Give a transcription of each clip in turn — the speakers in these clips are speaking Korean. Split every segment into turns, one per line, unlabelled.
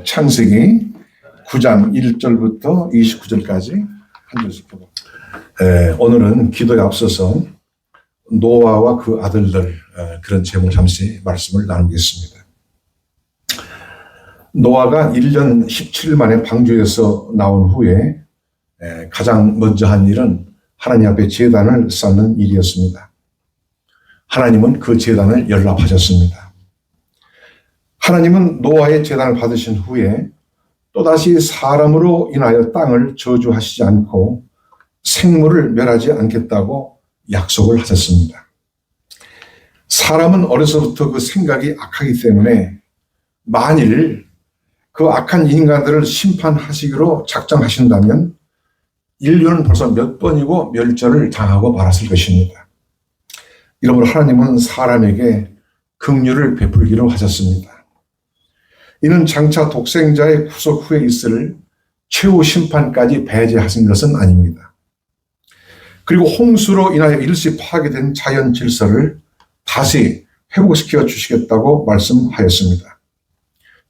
창세기 9장 1절부터 29절까지 한 절씩 보고 오늘은 기도에 앞서서 노아와 그 아들들 그런 제목을 잠시 말씀을 나누겠습니다. 노아가 1년 17일 만에 방주에서 나온 후에 가장 먼저 한 일은 하나님 앞에 제단을 쌓는 일이었습니다. 하나님은 그 제단을 연락하셨습니다. 하나님은 노아의 제단을 받으신 후에 또다시 사람으로 인하여 땅을 저주하시지 않고 생물을 멸하지 않겠다고 약속을 하셨습니다. 사람은 어려서부터 그 생각이 악하기 때문에 만일 그 악한 인간들을 심판하시기로 작정하신다면 인류는 벌써 몇 번이고 멸절을 당하고 말았을 것입니다. 이러므로 하나님은 사람에게 긍휼을 베풀기로 하셨습니다. 이는 장차 독생자의 후속 후에 있을 최후 심판까지 배제하신 것은 아닙니다. 그리고 홍수로 인하여 일시 파괴된 자연 질서를 다시 회복시켜 주시겠다고 말씀하였습니다.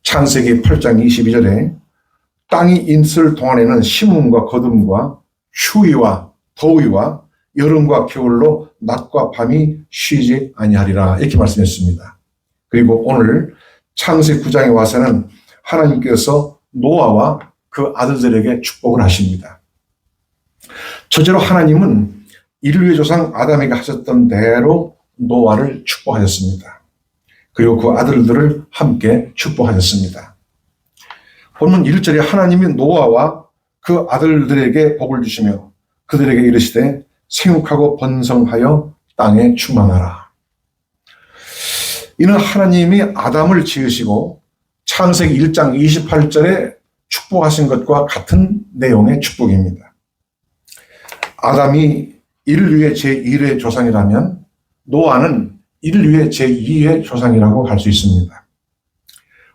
창세기 8장 22절에 땅이 있을 동안에는 심음과 거둠과 추위와 더위와 여름과 겨울로 낮과 밤이 쉬지 아니하리라 이렇게 말씀했습니다. 그리고 오늘 창세기 9장에 와서는 하나님께서 노아와 그 아들들에게 축복을 하십니다. 첫째로 하나님은 인류의 조상 아담에게 하셨던 대로 노아를 축복하셨습니다. 그리고 그 아들들을 함께 축복하셨습니다. 본문 1절에 하나님이 노아와 그 아들들에게 복을 주시며 그들에게 이르시되 생육하고 번성하여 땅에 충만하라. 이는 하나님이 아담을 지으시고 창세기 1장 28절에 축복하신 것과 같은 내용의 축복입니다. 아담이 인류의 제1의 조상이라면 노아는 인류의 제2의 조상이라고 할 수 있습니다.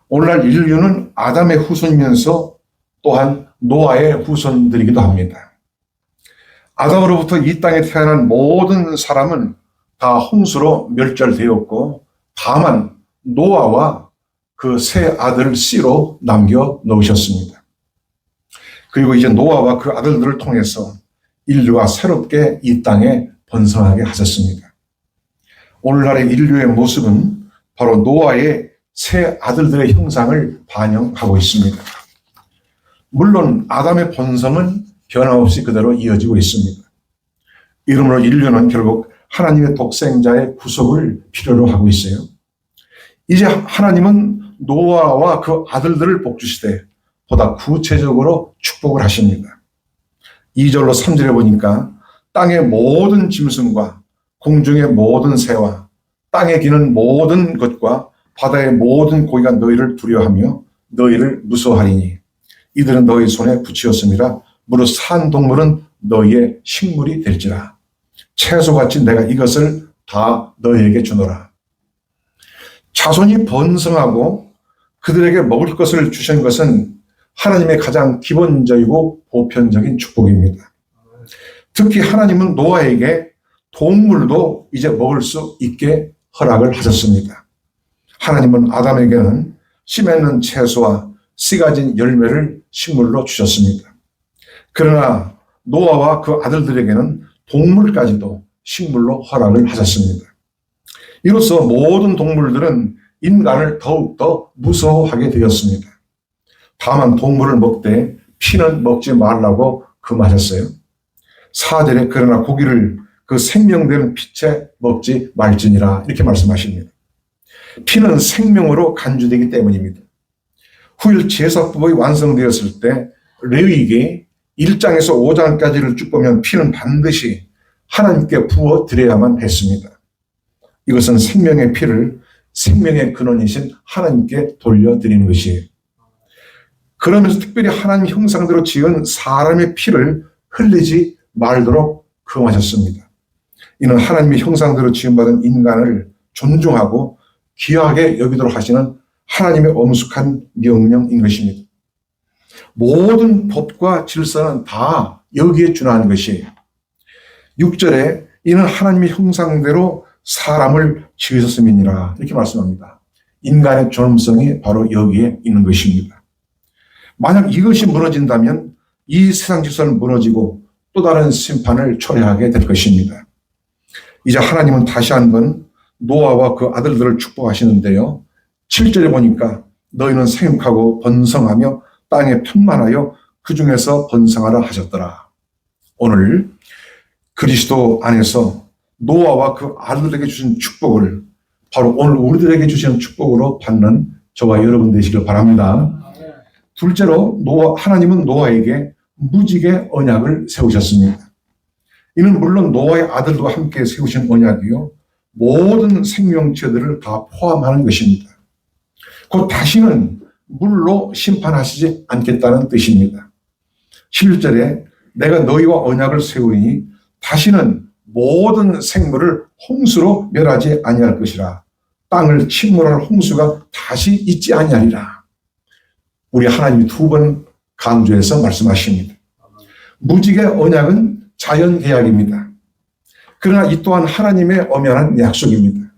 오늘날 인류는 아담의 후손이면서 또한 노아의 후손들이기도 합니다. 아담으로부터 이 땅에 태어난 모든 사람은 다 홍수로 멸절되었고 다만 노아와 그 세 아들 씨로 남겨 놓으셨습니다. 그리고 이제 노아와 그 아들들을 통해서 인류가 새롭게 이 땅에 번성하게 하셨습니다. 오늘날의 인류의 모습은 바로 노아의 세 아들들의 형상을 반영하고 있습니다. 물론 아담의 본성은 변함없이 그대로 이어지고 있습니다. 이러므로 인류는 결국 하나님의 독생자의 구속을 필요로 하고 있어요. 이제 하나님은 노아와 그 아들들을 복주시되 보다 구체적으로 축복을 하십니다. 2절로 3절에 보니까 땅의 모든 짐승과 공중의 모든 새와 땅에 기는 모든 것과 바다의 모든 고기가 너희를 두려워하며 너희를 무서워하리니 이들은 너희 손에 붙이었음이라. 무릇 산 동물은 너희의 식물이 될지라. 채소같이 내가 이것을 다 너희에게 주노라. 자손이 번성하고 그들에게 먹을 것을 주신 것은 하나님의 가장 기본적이고 보편적인 축복입니다. 특히 하나님은 노아에게 동물도 이제 먹을 수 있게 허락을 하셨습니다. 하나님은 아담에게는 씨 맺는 채소와 씨 가진 열매를 식물로 주셨습니다. 그러나 노아와 그 아들들에게는 동물까지도 식물로 허락을 하셨습니다. 이로써 모든 동물들은 인간을 더욱더 무서워하게 되었습니다. 다만 동물을 먹되 피는 먹지 말라고 금하셨어요. 4절에 그러나 고기를 그 생명되는 피째 먹지 말지니라 이렇게 말씀하십니다. 피는 생명으로 간주되기 때문입니다. 후일 제사법이 완성되었을 때 레위기 1장에서 5장까지를 쭉 보면 피는 반드시 하나님께 부어 드려야만 했습니다. 이것은 생명의 피를 생명의 근원이신 하나님께 돌려드리는 것이에요. 그러면서 특별히 하나님 형상대로 지은 사람의 피를 흘리지 말도록 금하셨습니다. 이는 하나님의 형상대로 지음받은 인간을 존중하고 귀하게 여기도록 하시는 하나님의 엄숙한 명령인 것입니다. 모든 법과 질서는 다 여기에 준하는 것이에요. 6절에 이는 하나님의 형상대로 사람을 지으셨음이니라 이렇게 말씀합니다. 인간의 존엄성이 바로 여기에 있는 것입니다. 만약 이것이 무너진다면 이 세상 질서는 무너지고 또 다른 심판을 초래하게 될 것입니다. 이제 하나님은 다시 한번 노아와 그 아들들을 축복하시는데요. 7절에 보니까 너희는 생육하고 번성하며 땅에 충만하여 그 중에서 번성하라 하셨더라. 오늘 그리스도 안에서 노아와 그 아들들에게 주신 축복을 바로 오늘 우리들에게 주시는 축복으로 받는 저와 여러분 되시길 바랍니다. 둘째로 하나님은 노아에게 무지개 언약을 세우셨습니다. 이는 물론 노아의 아들과 함께 세우신 언약이요, 모든 생명체들을 다 포함하는 것입니다. 곧 다시는 물로 심판하시지 않겠다는 뜻입니다. 11절에 내가 너희와 언약을 세우니 다시는 모든 생물을 홍수로 멸하지 아니할 것이라. 땅을 침몰할 홍수가 다시 있지 아니하리라. 우리 하나님이 두 번 강조해서 말씀하십니다. 무지개 언약은 자연 계약입니다. 그러나 이 또한 하나님의 엄연한 약속입니다.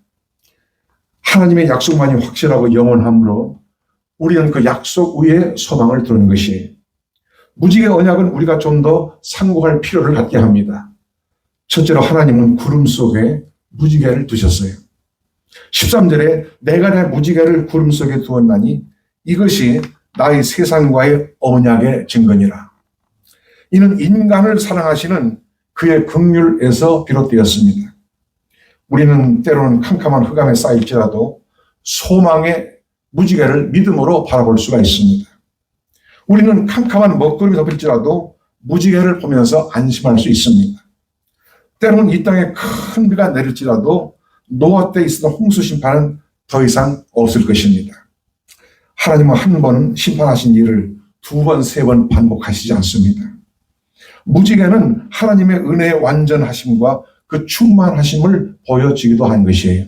하나님의 약속만이 확실하고 영원하므로 우리는 그 약속 위에 소망을 두는 것이에요. 무지개 언약은 우리가 좀 더 상고할 필요를 갖게 합니다. 첫째로 하나님은 구름 속에 무지개를 두셨어요. 13절에 내가 내 무지개를 구름 속에 두었나니 이것이 나의 세상과의 언약의 증거니라. 이는 인간을 사랑하시는 그의 긍휼에서 비롯되었습니다. 우리는 때로는 캄캄한 흑암에 쌓일지라도 소망의 무지개를 믿음으로 바라볼 수가 있습니다. 우리는 캄캄한 먹구름이 덮일지라도 무지개를 보면서 안심할 수 있습니다. 때로는 이 땅에 큰 비가 내릴지라도 노아 때 있었던 홍수 심판은 더 이상 없을 것입니다. 하나님은 한 번 심판하신 일을 두 번, 세 번 반복하시지 않습니다. 무지개는 하나님의 은혜의 완전하심과 그 충만하심을 보여주기도 한 것이에요.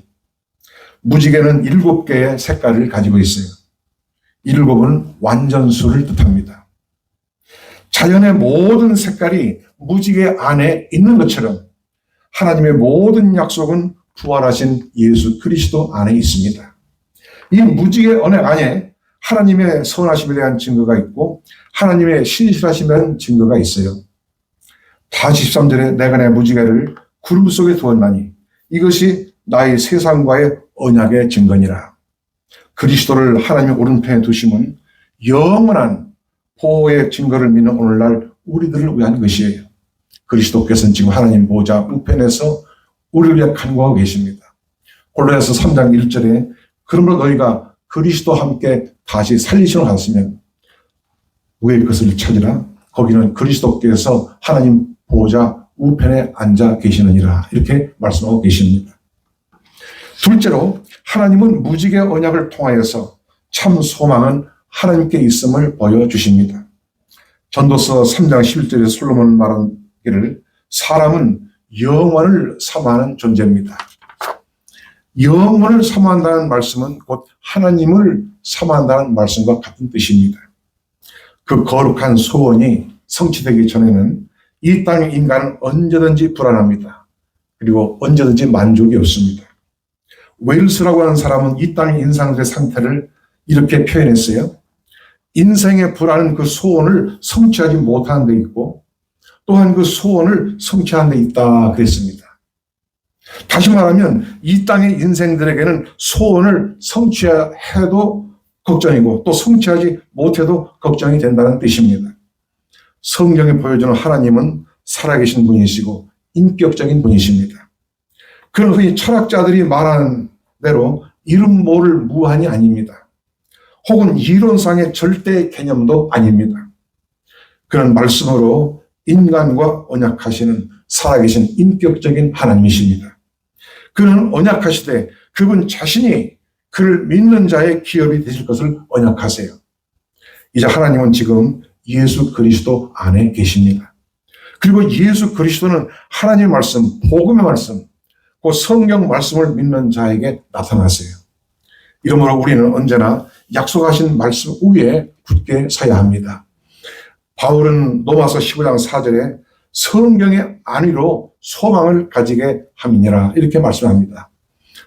무지개는 7개의 색깔을 가지고 있어요. 7은 완전수를 뜻합니다. 자연의 모든 색깔이 무지개 안에 있는 것처럼 하나님의 모든 약속은 부활하신 예수 그리스도 안에 있습니다. 이 무지개 언약 안에 하나님의 선하심에 대한 증거가 있고 하나님의 신실하심에 대한 증거가 있어요. 다시 13절에 내가 내 무지개를 구름 속에 두었나니 이것이 나의 세상과의 언약의 증거니라. 그리스도를 하나님의 오른편에 두심은 영원한 보호의 증거를 믿는 오늘날 우리들을 위한 것이에요. 그리스도께서는 지금 하나님 보좌 우편에서 우리를 위해 간구하고 계십니다. 골로새서 3장 1절에 그러므로 너희가 그리스도와 함께 다시 살리심을 받았으면 위의 것을 찾으라. 거기는 그리스도께서 하나님 보좌 우편에 앉아 계시느니라. 이렇게 말씀하고 계십니다. 둘째로 하나님은 무지개 언약을 통하여서 참 소망은 하나님께 있음을 보여주십니다. 전도서 3장 11절에 솔로몬은 말하기를 사람은 영원을 사모하는 존재입니다. 영원을 사모한다는 말씀은 곧 하나님을 사모한다는 말씀과 같은 뜻입니다. 그 거룩한 소원이 성취되기 전에는 이 땅의 인간은 언제든지 불안합니다. 그리고 언제든지 만족이 없습니다. 웨일스라고 하는 사람은 이 땅의 인상들의 상태를 이렇게 표현했어요. 인생의 불안은 그 소원을 성취하지 못하는 데 있고 또한 그 소원을 성취하는 데 있다 그랬습니다. 다시 말하면 이 땅의 인생들에게는 소원을 성취해도 걱정이고 또 성취하지 못해도 걱정이 된다는 뜻입니다. 성경이 보여주는 하나님은 살아계신 분이시고 인격적인 분이십니다. 그런 흔히 철학자들이 말하는 대로 이름 모를 무한이 아닙니다. 혹은 이론상의 절대 개념도 아닙니다. 그런 말씀으로 인간과 언약하시는 살아계신 인격적인 하나님이십니다. 그는 언약하시되 그분 자신이 그를 믿는 자의 기업이 되실 것을 언약하세요. 이제 하나님은 지금 예수 그리스도 안에 계십니다. 그리고 예수 그리스도는 하나님의 말씀, 복음의 말씀, 그 성경 말씀을 믿는 자에게 나타나세요. 이러므로 우리는 언제나 약속하신 말씀 위에 굳게 서야 합니다. 바울은 로마서 15장 4절에 성경의 안위로 소망을 가지게 함이니라 이렇게 말씀합니다.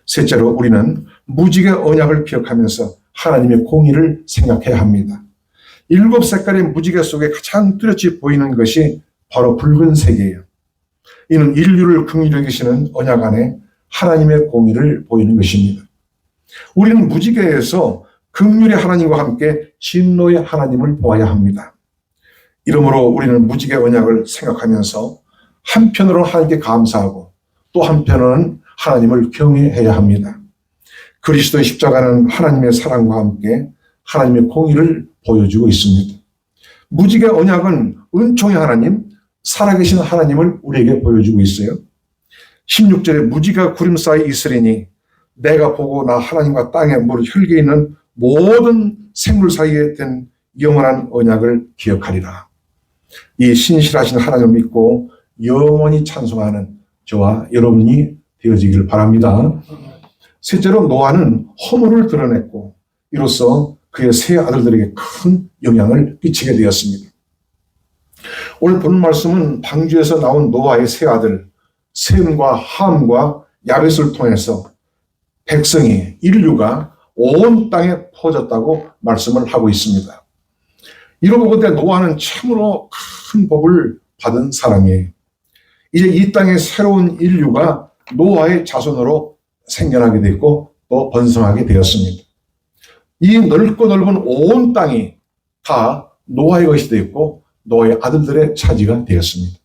셋째로 우리는 무지개 언약을 기억하면서 하나님의 공의를 생각해야 합니다. 7색깔의 무지개 속에 가장 뚜렷이 보이는 것이 바로 붉은색이에요. 이는 인류를 긍휼히 여기시는 언약 안에 하나님의 공의를 보이는 것입니다. 우리는 무지개에서 긍휼의 하나님과 함께 진노의 하나님을 보아야 합니다. 이러므로 우리는 무지개 언약을 생각하면서 한편으로는 하나님께 감사하고 또 한편으로는 하나님을 경외해야 합니다. 그리스도의 십자가는 하나님의 사랑과 함께 하나님의 공의를 보여주고 있습니다. 무지개 언약은 은총의 하나님, 살아계신 하나님을 우리에게 보여주고 있어요. 16절에 무지개가 구름 사이 있으리니 내가 보고 나 하나님과 땅에 무릇 혈계 있는 모든 생물 사이에 된 영원한 언약을 기억하리라. 이 신실하신 하나님을 믿고 영원히 찬송하는 저와 여러분이 되어지기를 바랍니다. 셋째로 노아는 허물을 드러냈고 이로써 그의 세 아들들에게 큰 영향을 끼치게 되었습니다. 오늘 본 말씀은 방주에서 나온 노아의 세 아들 셈과 함과 야벳을 통해서 백성이 인류가 온 땅에 퍼졌다고 말씀을 하고 있습니다. 이러고 보건대 노아는 참으로 큰 복을 받은 사람이에요. 이제 이 땅의 새로운 인류가 노아의 자손으로 생겨나게 됐고 또 번성하게 되었습니다. 이 넓고 넓은 온 땅이 다 노아의 것이 되었고 노아의 아들들의 차지가 되었습니다.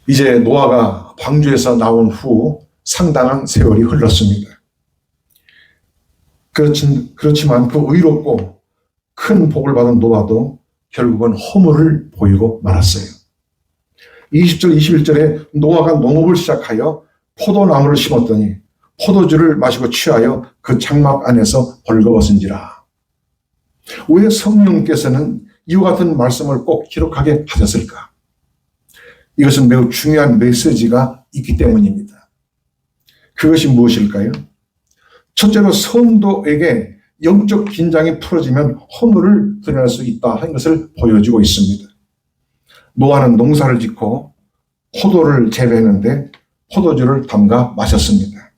이제 노아가 방주에서 나온 후 상당한 세월이 흘렀습니다. 그렇지만 그 의롭고 큰 복을 받은 노아도 결국은 허물을 보이고 말았어요. 20절, 21절에 노아가 농업을 시작하여 포도나무를 심었더니 포도주를 마시고 취하여 그 장막 안에서 벌거벗은지라. 왜 성령께서는 이와 같은 말씀을 꼭 기록하게 하셨을까? 이것은 매우 중요한 메시지가 있기 때문입니다. 그것이 무엇일까요? 첫째로 성도에게 영적 긴장이 풀어지면 허물을 드러낼 수 있다 하는 것을 보여주고 있습니다. 노아는 농사를 짓고 포도를 재배했는데 포도주를 담가 마셨습니다.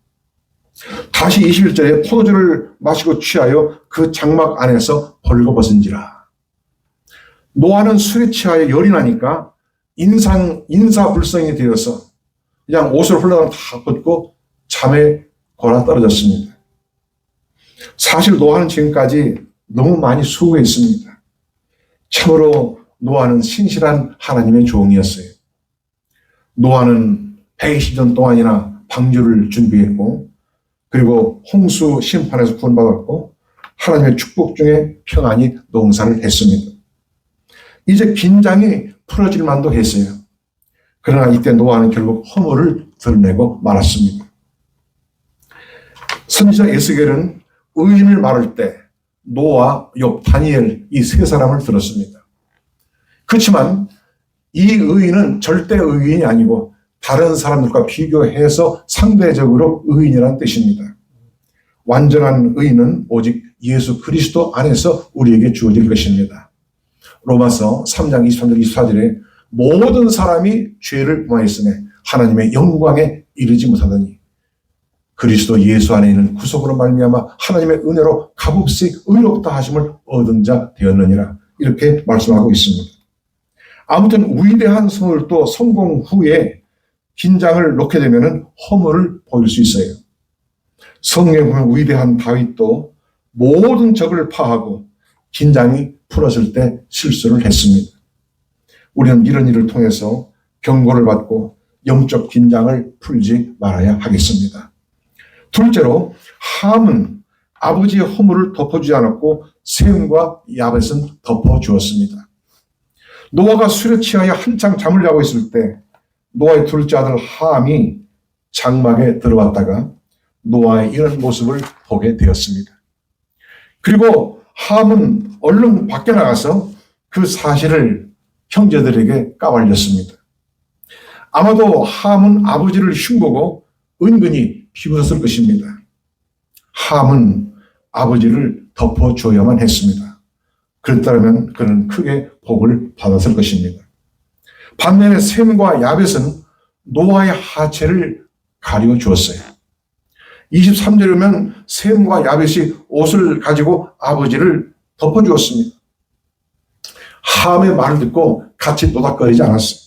다시 21절에 포도주를 마시고 취하여 그 장막 안에서 벌거벗은지라. 노아는 술에 취하여 열이 나니까 인사불성이 되어서 그냥 옷을 홀라당 다 벗고 잠에 골아 떨어졌습니다. 사실 노아는 지금까지 너무 많이 수고했습니다. 참으로 노아는 신실한 하나님의 종이었어요. 노아는 120년 동안이나 방주를 준비했고 그리고 홍수 심판에서 구원받았고 하나님의 축복 중에 평안히 농사를 했습니다. 이제 긴장이 풀어질 만도 했어요. 그러나 이때 노아는 결국 허물을 드러내고 말았습니다. 선지자 에스겔은 의인을 말할 때 노아, 욥, 다니엘 이 세 사람을 들었습니다. 그렇지만 이 의인은 절대 의인이 아니고 다른 사람들과 비교해서 상대적으로 의인이라는 뜻입니다. 완전한 의인은 오직 예수 그리스도 안에서 우리에게 주어질 것입니다. 로마서 3장 23절 24절에 모든 사람이 죄를 범하였으며 하나님의 영광에 이르지 못하더니 그리스도 예수 안에 있는 구속으로 말미암아 하나님의 은혜로 값없이 의롭다 하심을 얻은 자 되었느니라. 이렇게 말씀하고 있습니다. 아무튼 위대한 성을도 성공 후에 긴장을 놓게 되면 허물을 보일 수 있어요. 성경에 보면 위대한 다윗도 모든 적을 파하고 긴장이 풀었을 때 실수를 했습니다. 우리는 이런 일을 통해서 경고를 받고 영적 긴장을 풀지 말아야 하겠습니다. 둘째로 함은 아버지의 허물을 덮어주지 않았고 셈과 야벳은 덮어주었습니다. 노아가 술에 취하여 한창 잠을 자고 있을 때 노아의 둘째 아들 함이 장막에 들어왔다가 노아의 이런 모습을 보게 되었습니다. 그리고 함은 얼른 밖에 나가서 그 사실을 형제들에게 까발렸습니다. 아마도 함은 아버지를 흉보고 은근히 비웃었을 것입니다. 함은 아버지를 덮어줘야만 했습니다. 그랬다면 그는 크게 복을 받았을 것입니다. 반면에 셈과 야벳은 노아의 하체를 가리워 주었어요. 23절에 보면 셈과 야벳이 옷을 가지고 아버지를 덮어주었습니다. 함의 말을 듣고 같이 노닥거리지 않았어요.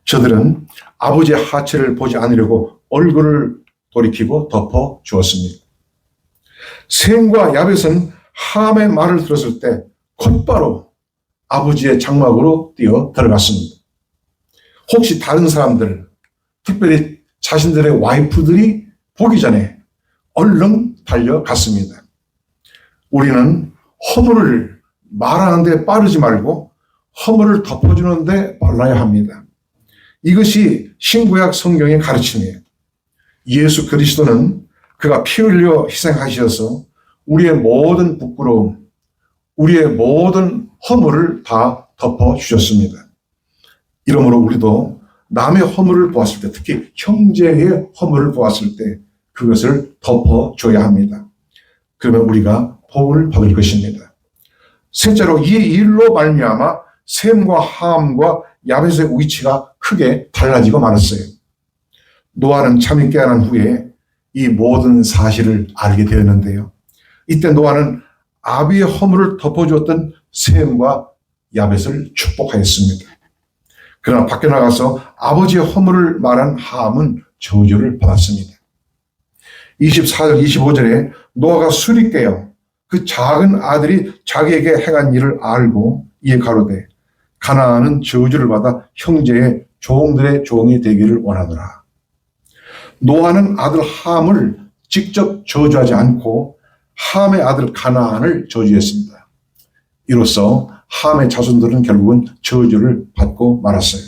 저들은 아버지의 하체를 보지 않으려고 얼굴을 돌이키고 덮어주었습니다. 셈과 야벳은 함의 말을 들었을 때 곧바로 아버지의 장막으로 뛰어 들어갔습니다. 혹시 다른 사람들, 특별히 자신들의 와이프들이 보기 전에 얼른 달려갔습니다. 우리는 허물을 말하는데 빠르지 말고 허물을 덮어주는데 빨라야 합니다. 이것이 신구약 성경의 가르침이에요. 예수 그리스도는 그가 피 흘려 희생하셔서 우리의 모든 부끄러움, 우리의 모든 허물을 다 덮어주셨습니다. 이러므로 우리도 남의 허물을 보았을 때, 특히 형제의 허물을 보았을 때 그것을 덮어줘야 합니다. 그러면 우리가 복을 받을 것입니다. 셋째로, 이 일로 말미암아 셈과 함과 야벳의 위치가 크게 달라지고 말았어요. 노아는 잠이 깨어난 후에 이 모든 사실을 알게 되었는데요. 이때 노아는 아비의 허물을 덮어주었던 셈과 야벳을 축복하였습니다. 그러나 밖에 나가서 아버지의 허물을 말한 함은 저주를 받았습니다. 24절 25절에 노아가 술이 깨어 그 작은 아들이 자기에게 행한 일을 알고 이에 가로되 가나안은 저주를 받아 형제의 종들의 종이 되기를 원하노라. 노아는 아들 함을 직접 저주하지 않고 함의 아들 가나안을 저주했습니다. 이로써 함의 자손들은 결국은 저주를 받고 말았어요.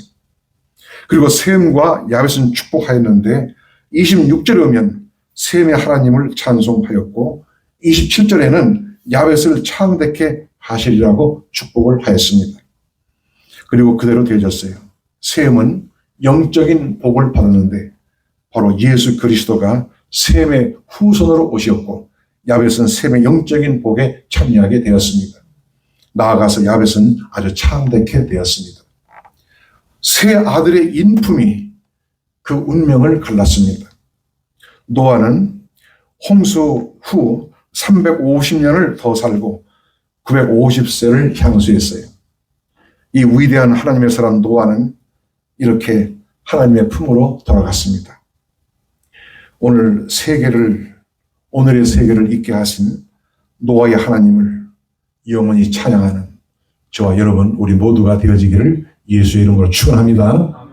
그리고 셈과 야벳은 축복하였는데 26절에 오면 셈의 하나님을 찬송하였고 27절에는 야벳을 창대케 하시리라고 축복을 하였습니다. 그리고 그대로 되어졌어요. 셈은 영적인 복을 받았는데 바로 예수 그리스도가 셈의 후손으로 오셨고 야벳은 셈의 영적인 복에 참여하게 되었습니다. 나아가서 야벳은 아주 창대케 되었습니다. 세 아들의 인품이 그 운명을 갈랐습니다. 노아는 홍수 후 350년을 더 살고 950세를 향수했어요. 이 위대한 하나님의 사람 노아는 이렇게 하나님의 품으로 돌아갔습니다. 오늘의 세계를 있게 하신 노아의 하나님을 영원히 찬양하는 저와 여러분 우리 모두가 되어지기를 예수의 이름으로 축원합니다.